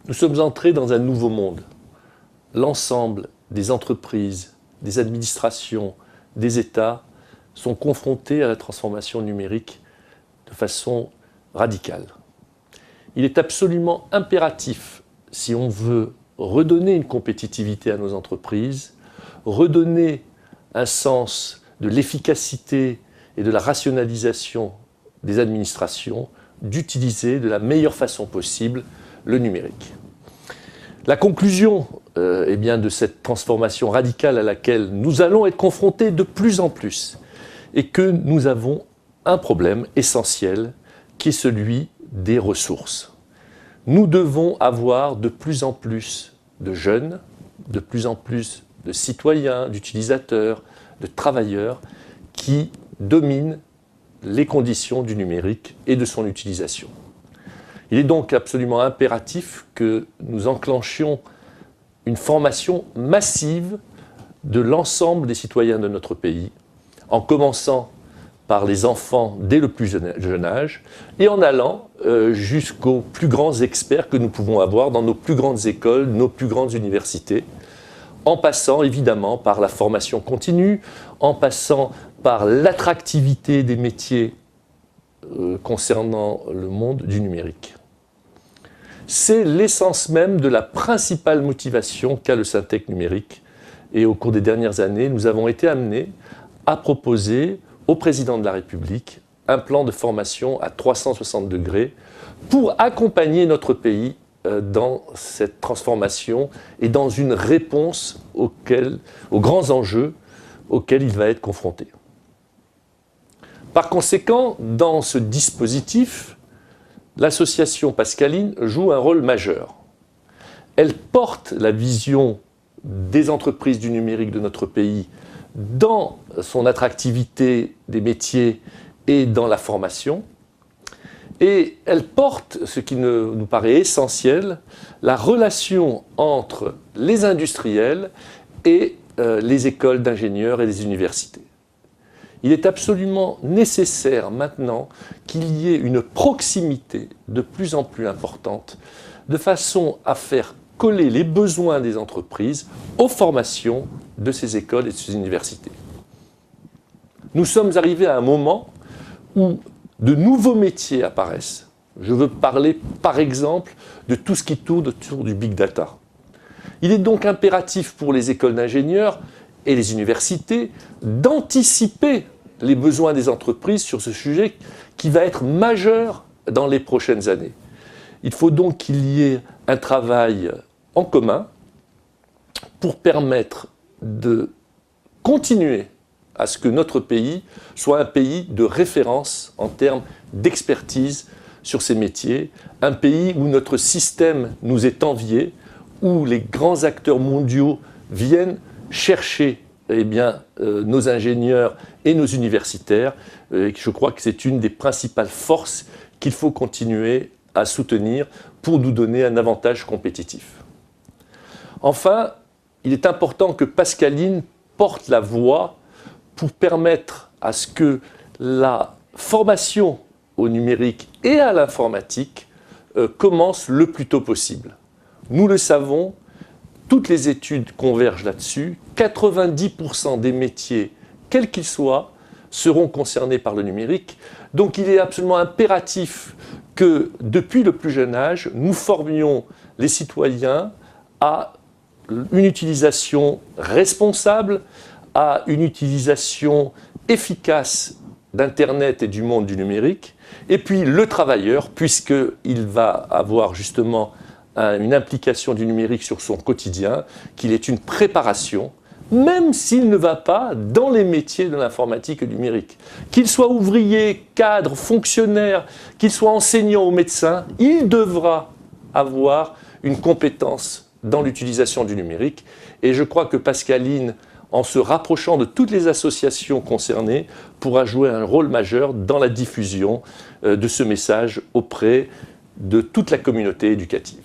Nous sommes entrés dans un nouveau monde. L'ensemble des entreprises, des administrations, des États sont confrontés à la transformation numérique de façon radicale. Il est absolument impératif, si on veut redonner une compétitivité à nos entreprises, redonner un sens de l'efficacité et de la rationalisation des administrations, d'utiliser de la meilleure façon possible le numérique. La conclusion de cette transformation radicale à laquelle nous allons être confrontés de plus en plus est que nous avons un problème essentiel qui est celui des ressources. Nous devons avoir de plus en plus de jeunes, de plus en plus de citoyens, d'utilisateurs, de travailleurs qui dominent les conditions du numérique et de son utilisation. Il est donc absolument impératif que nous enclenchions une formation massive de l'ensemble des citoyens de notre pays, en commençant par les enfants dès le plus jeune âge et en allant jusqu'aux plus grands experts que nous pouvons avoir dans nos plus grandes écoles, nos plus grandes universités, en passant évidemment par la formation continue, en passant par l'attractivité des métiers concernant le monde du numérique. C'est l'essence même de la principale motivation qu'a le Syntec numérique. Et au cours des dernières années, nous avons été amenés à proposer au président de la République un plan de formation à 360 degrés pour accompagner notre pays dans cette transformation et dans une réponse aux grands enjeux auxquels il va être confronté. Par conséquent, dans ce dispositif, l'association Pascaline joue un rôle majeur. Elle porte la vision des entreprises du numérique de notre pays dans son attractivité des métiers et dans la formation. Et elle porte, ce qui nous paraît essentiel, la relation entre les industriels et les écoles d'ingénieurs et les universités. Il est absolument nécessaire maintenant qu'il y ait une proximité de plus en plus importante, de façon à faire coller les besoins des entreprises aux formations de ces écoles et de ces universités. Nous sommes arrivés à un moment où de nouveaux métiers apparaissent. Je veux parler par exemple de tout ce qui tourne autour du big data. Il est donc impératif pour les écoles d'ingénieurs et les universités d'anticiper les besoins des entreprises sur ce sujet qui va être majeur dans les prochaines années. Il faut donc qu'il y ait un travail en commun pour permettre de continuer à ce que notre pays soit un pays de référence en termes d'expertise sur ces métiers, un pays où notre système nous est envié, où les grands acteurs mondiaux viennent chercher nos ingénieurs et nos universitaires. Je crois que c'est une des principales forces qu'il faut continuer à soutenir pour nous donner un avantage compétitif. Enfin, il est important que Pascaline porte la voix pour permettre à ce que la formation au numérique et à l'informatique commence le plus tôt possible. Nous le savons, toutes les études convergent là-dessus. 90% des métiers, quels qu'ils soient, seront concernés par le numérique. Donc il est absolument impératif que, depuis le plus jeune âge, nous formions les citoyens à une utilisation responsable, à une utilisation efficace d'Internet et du monde du numérique, et puis le travailleur, puisqu'il va avoir justement une implication du numérique sur son quotidien, qu'il est une préparation, même s'il ne va pas dans les métiers de l'informatique et du numérique. Qu'il soit ouvrier, cadre, fonctionnaire, qu'il soit enseignant ou médecin, il devra avoir une compétence dans l'utilisation du numérique. Et je crois que Pascaline, en se rapprochant de toutes les associations concernées, pourra jouer un rôle majeur dans la diffusion de ce message auprès de toute la communauté éducative.